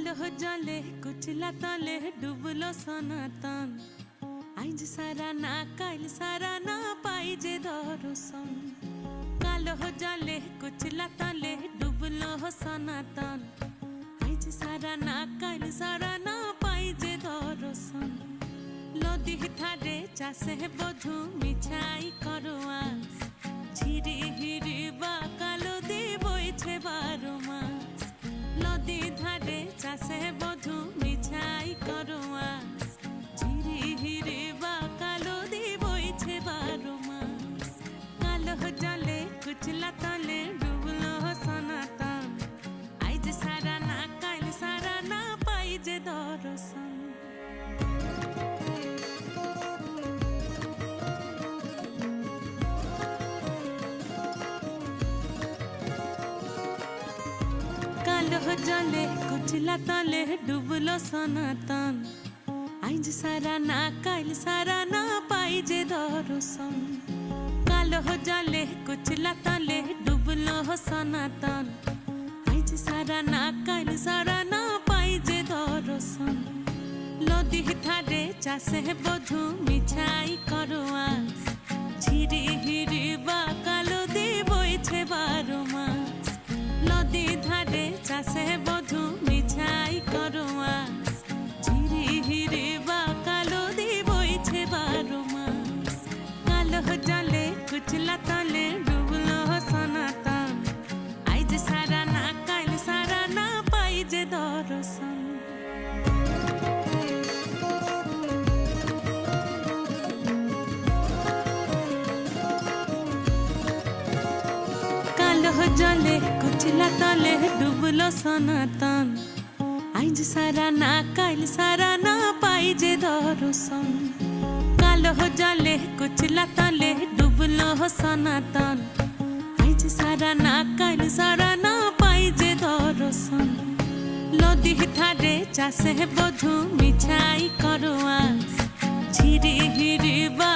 কালো জলে কুচলা তলে ডুবলো সনাতন। আইজ সারা না কাইল সারা না পাই যে দর্শন। কালো জলে কুচলা তলে ডুবলো সনাতন। আইজ সারা না কাইল সারা না পাই যে দর্শন। নদী ধারে চাষে বধু মিছাই করো আস। ঝিরি হিরি বা কালো দি বইছে 12 মাস। নদী ধারে চাষে বধু মিছাই করো আস। ঝিরি হিরি বা কালো দি বইছে 12 মাস। কালো জলে কুচলা তলে ডুবলো সনাতন। আইজ সারা না কাইল সারা না পাই যে দর্শন। কালো জলে কুচলা তলে ডুবলো সনাতন। আইজ সারা না কাইল সারা না পাই যে দর্শন। কালো জলে কুচলা তলে ডুবলো সনাতন। আইজ সারা না কাইল সারা না পাই যে দর্শন। নদী ধারে চাষে বধু মিছাই করো আস। ঝিরি হিরি বা কালো দি বইছে 12 মাস। নদী ধারে চাষে বধু মিছাই করো আস। ঝিরি হিরি বা কালো দি বইছে 12 মাস। কালো জলে কুচলা তলে ডুবলো সনাতন। আইজ সারা না কাইল সারা না পাই যে দর্শন। কালো জলে কুচলা তলে ডুবলো সনাতন। আইজ সারা না কাইল সারা না পাই যে দর্শন। কালো জলে কুচলা তলে ডুবলো সনাতন। আইজ সারা না কাইল সারা না পাই যে দর্শন। নদী ধারে চাষে বধু মিছাই করো আস। ঝিরি হিরি বা